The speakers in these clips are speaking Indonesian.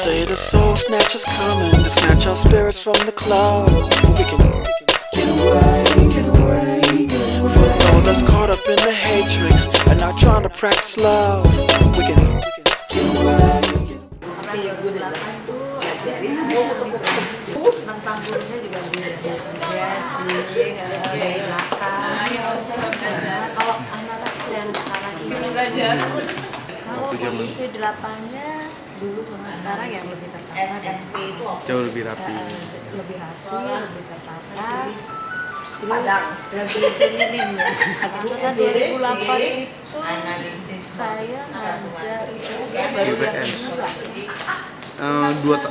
say the soul snatcher's coming to snatch our spirits from the cloud. We can get away. For all that's caught up in the hatrix and not trying to practice love. We can get away. Tentang gurunya juga beda sih dari belakang. Kalau anak dan sekarang ini, kalau kondisi delapannya dulu sama sekarang yang lebih tertata dan jauh lebih rapi, lebih tertata. Terus lebih minim ya. Karena 2008 itu saya ngajar IPS baru yang 2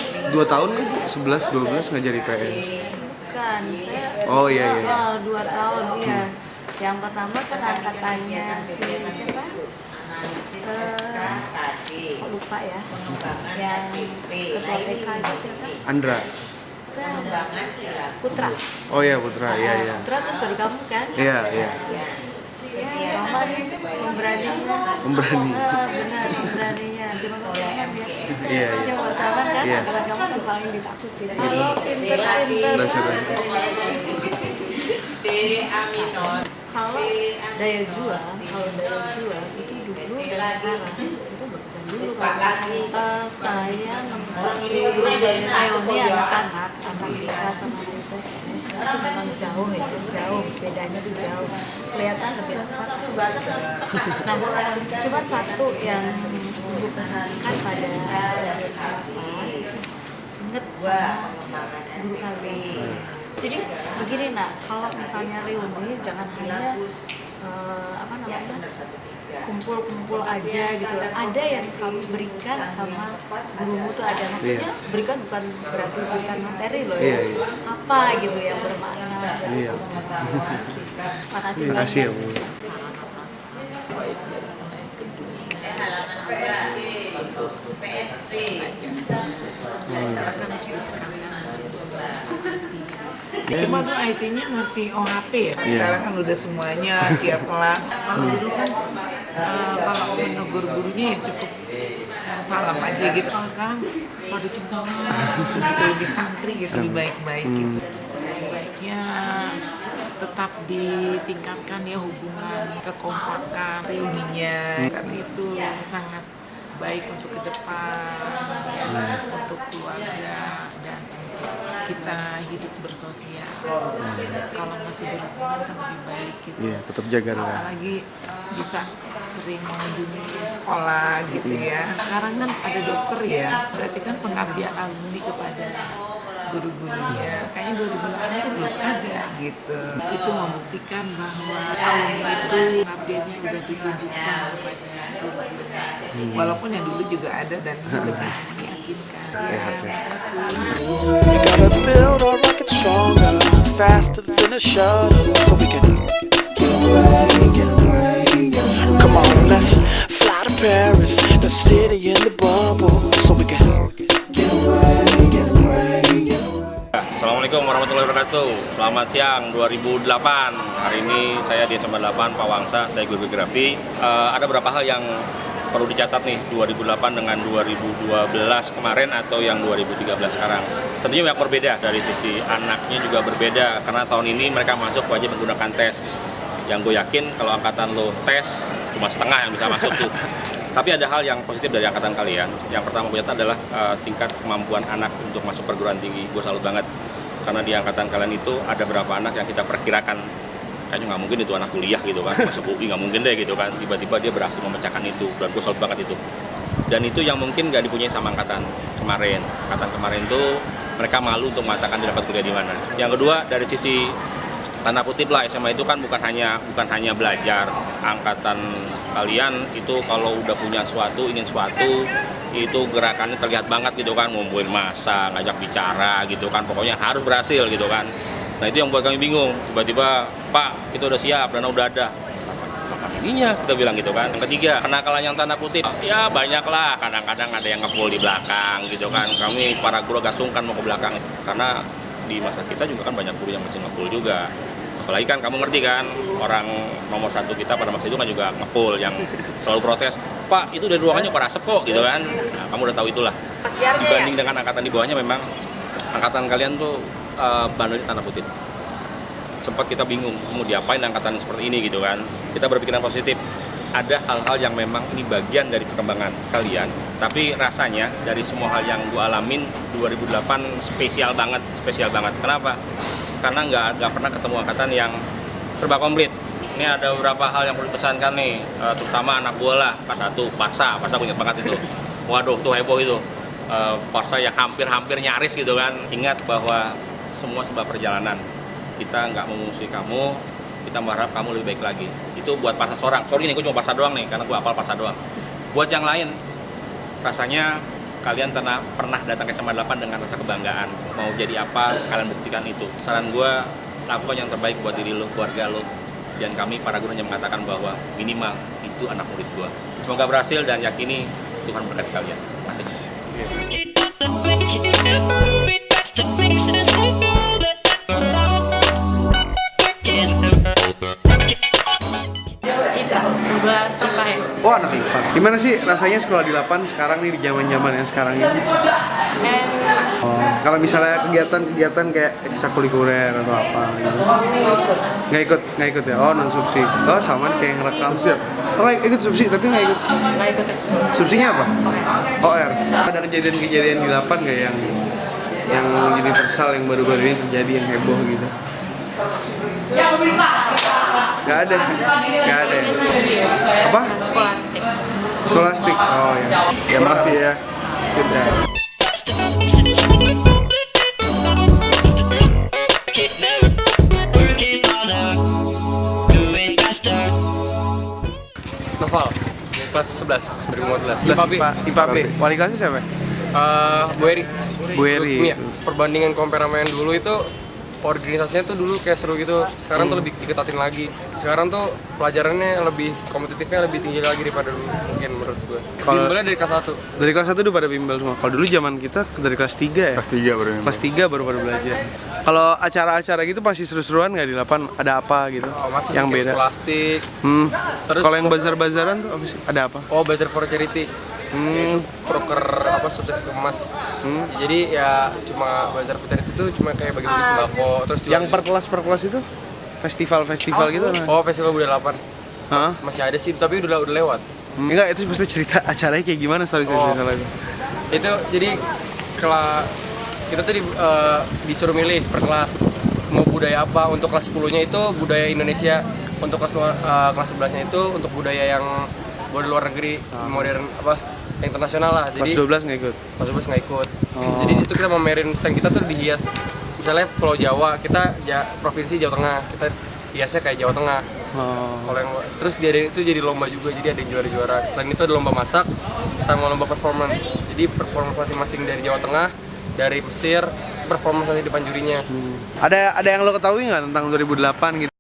tahun kan? 11-12 ngajar IPS. Bukan, saya Oh iya. 2 tahun iya. Yang pertama kan angkatannya siapa? Kok lupa ya? Yang ketua PK itu siapa? Andra. Putra. Oh iya Putra, iya. Putra terus baru kamu kan? Iya. Ya, sama nih pemberaninya. Pemberani. Benar, pemberaninya. Cuma Mas Saman ya. Iya. Cuma Mas Saman kan? Iya. Kalau kamu kan paling ditakutin. Kalau pinter-pinter. Kalau daya juang itu dulu dan sekarang itu berkesan dulu. Saya nemuin Naomi anak-anak kita sama itu memang jauh bedanya tuh jauh, kelihatan lebih dekat. Nah, cuma satu yang ibu pesankan pada inget sama guru kami. Jadi begini nak, kalau misalnya reuni jangan hanya kumpul-kumpul aja gitu. Ada yang kamu berikan sama gurumu tuh ada, maksudnya berikan bukan berarti berikan materi loh ya. Apa gitu yang bermakna. Iya. Makasih ya Bu. Baik dari mulai gedungnya untuk sekarang kan cuma tuh IT-nya masih OHP ya. Sekarang kan udah semuanya tiap kelas. Kalau dulu kan kalau menegur gurunya ya cukup salam aja gitu. Kalau sekarang pada centongan gitu, lebih santri gitu, lebih baik-baik gitu. Sebaiknya tetap ditingkatkan ya hubungan, kekompakan, reuninya. Karena itu sangat baik untuk ke depan ya, untuk keluarga dan untuk kita hidup bersosial. Kalau masih berhubungan kan lebih baik gitu. Iya, tetap jaga lah. Apalagi bisa sering mengunjungi sekolah gitu ya. Sekarang kan ada dokter ya, berarti kan pengabdian alumni kepada guru-gurunya. Kayaknya 2008 itu belum ada gitu. Itu membuktikan bahwa alumni itu pengabdiannya udah ditunjukkan kepada guru-gurunya. Walaupun yang dulu juga ada dan lebih meyakinkan. Ya, terima kasih. We gotta build our rocket stronger, faster than a shuttle, so we can get away. Come on, let's fly to Paris, the city in the bubble, so we can get away. Assalamualaikum warahmatullahi wabarakatuh. Selamat siang 2008. Hari ini saya di SMA 8 Pak Wangsa, saya guru geografi. Ada beberapa hal yang perlu dicatat nih 2008 dengan 2012 kemarin atau yang 2013 sekarang. Tentunya banyak berbeda, dari sisi anaknya juga berbeda karena tahun ini mereka masuk wajib menggunakan tes. Yang gue yakin kalau angkatan lo tes cuma setengah yang bisa masuk tuh. Tapi ada hal yang positif dari angkatan kalian. Yang pertama gue catat adalah tingkat kemampuan anak untuk masuk perguruan tinggi. Gue salut banget karena di angkatan kalian itu ada beberapa anak yang kita perkirakan kayaknya nggak mungkin itu anak kuliah gitu kan, masuk UI nggak mungkin deh gitu kan, tiba-tiba dia berhasil memecahkan itu, dan gue salut banget itu. Dan itu yang mungkin nggak dipunyai sama angkatan kemarin. Angkatan kemarin itu mereka malu untuk mengatakan dia dapat kuliah di mana. Yang kedua, dari sisi tanda kutip lah, SMA itu kan bukan hanya belajar. Angkatan kalian itu kalau udah punya suatu, ingin suatu, itu gerakannya terlihat banget gitu kan, ngumpulin massa, ngajak bicara gitu kan, pokoknya harus berhasil gitu kan. Nah itu yang buat kami bingung, tiba-tiba Pak kita udah siap, dana udah ada, kapan ininya kita bilang gitu kan. Yang ketiga, kenakalan yang tanda kutip, ya banyak lah, kadang-kadang ada yang ngepul di belakang gitu kan. Kami para guru agak sungkan mau ke belakang, karena di masa kita juga kan banyak guru yang masih ngepul juga. Apalagi kan kamu ngerti kan, orang nomor 1 kita pada masa itu kan juga ngepul yang selalu protes, Pak itu dari ruangannya pada asap kok gitu kan. Nah, kamu udah tahu itulah. Dibanding dengan angkatan di bawahnya memang angkatan kalian tuh bandelnya tanda kutip. Sempat kita bingung mau diapain angkatan seperti ini gitu kan. Kita berpikiran positif. Ada hal-hal yang memang ini bagian dari perkembangan kalian, tapi rasanya dari semua hal yang gue alamin 2008 spesial banget. Kenapa? Karena nggak pernah ketemu angkatan yang serba komplit. Ini ada beberapa hal yang perlu dipesankan nih, terutama anak gue lah, pas 1, Parsa gue ingat banget itu. Waduh, tuh heboh itu. Parsa yang hampir nyaris gitu kan. Ingat bahwa semua sebab perjalanan. Kita nggak memusuhi kamu, kita berharap kamu lebih baik lagi. Itu buat Parsa seorang. Sorry nih, gue cuma Parsa doang nih, karena gue hafal Parsa doang. Buat yang lain, rasanya kalian pernah datang ke SMA 8 dengan rasa kebanggaan. Mau jadi apa, kalian buktikan itu. Saran gue, lakukan yang terbaik buat diri lo, keluarga lo. Dan kami, para guru hanya mengatakan bahwa minimal itu anak murid gue. Semoga berhasil dan yakini Tuhan berkati kalian. Asik. Citra, sebelah IPA ya. Oh, anak IPA. Gimana sih rasanya sekolah di 8 sekarang nih, di zaman-zaman yang sekarang ini? Enak. Oh, kalau misalnya kegiatan kayak ekstrakurikuler atau apa gitu. Nggak ikut ya? Oh, non subsi. Oh, sama nih kayak ngerekam. Oh, ikut subsi tapi nggak ikut. Nggak ikut ekskul. Subsinya apa? OR. Ada kejadian-kejadian di 8 nggak yang universal yang baru-baru ini terjadi yang heboh gitu? Nggak ada. Apa? Skolastik. Skolastik. Oh ya. Ya makasih ya. Kita. Noval, kelas 11, 2015. IPA B. Wali kelasnya siapa? Bu Eri. Bu Eri. Iya, perbandingan compare sama yang dulu itu organisasinya tuh dulu kayak seru gitu. Sekarang tuh lebih diketatin lagi. Sekarang tuh pelajarannya lebih kompetitifnya lebih tinggi lagi daripada dulu mungkin menurut gue. Bimbelnya dari kelas 1. Dari kelas 1 udah pada bimbel semua. Kalau dulu zaman kita dari kelas 3 ya. Kelas 3 baru. Kelas 3 baru pada belajar. Kalau acara-acara gitu pasti seru-seruan nggak di 8? Ada apa gitu? Oh, masih yang kayak beda. Skolastik. Terus kalau yang bazar-bazaran tuh apa sih? Ada apa? Oh, Bazar for Charity. Itu proker apa sukses kemas. Jadi ya cuma Bazar for Charity itu cuma kayak bagi-bagi sembako terus juga Yang per kelas itu? Festival gitu? Oh, Festival Budaya 8. Hah? Masih ada sih, tapi udah lewat. Enggak, itu pasti cerita acaranya kayak gimana story itu. Itu jadi kita tuh disuruh milih per kelas mau budaya apa. Untuk kelas 10-nya itu budaya Indonesia, untuk kelas 11-nya itu untuk budaya yang budaya luar negeri, modern apa internasional lah. Jadi Kelas 12 nggak ikut? Kelas 12 nggak ikut. Jadi di situ kita memamerin stand kita tuh dihias. Misalnya Pulau Jawa, kita provinsi Jawa Tengah, kita hiasnya kayak Jawa Tengah. Kalau yang terus itu jadi lomba juga, jadi ada yang juara-juara. Selain itu ada lomba masak sama lomba performance. Jadi performance masing-masing dari Jawa Tengah, dari Mesir, performance nanti depan jurinya. Ada yang lo ketahui nggak tentang 2008 gitu?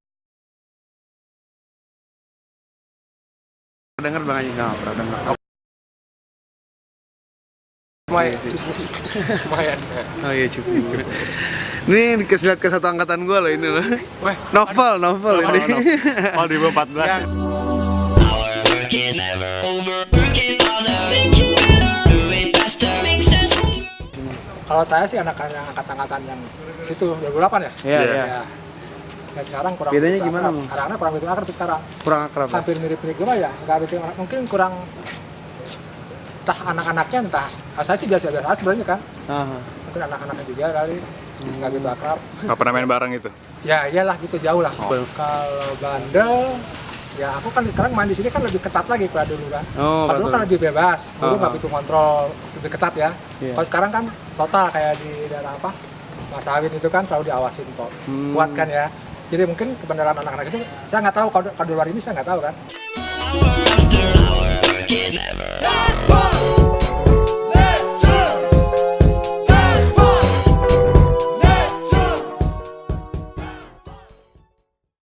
Dengar Bang Aji? Nggak pernah dengar. Lumayan. Oh iya cukup. Ini dikasih lihat ke satu angkatan gue loh ini loh. Weh, Novel ini. Oh 2014. Kalau saya sih angkatan yang situ 2008 ya. Iya. Ya sekarang kurang. Bedanya gimana, Bang? Anak-anak kurang begitu akrab sekarang. Kurang akrab. Hampir mirip-mirip gimana ya? Enggak begitu, mungkin kurang entah anak-anaknya entah. Saya sih biasa-biasa sebenarnya kan. Mungkin anak-anaknya juga kali nggak gitu akrab. Nggak pernah main bareng itu? Ya iyalah gitu jauh lah. Kalau bandel ya aku kan sekarang main di sini kan lebih ketat lagi pada dulu kan. Kalau dulu kan lebih bebas, dulu nggak begitu kontrol, lebih ketat ya. Kalau sekarang kan total kayak di daerah apa Mas Awin itu kan selalu diawasin kok, kuat kan ya. Jadi mungkin kebenaran anak-anak itu saya nggak tahu, kalau di luar ini saya nggak tahu kan.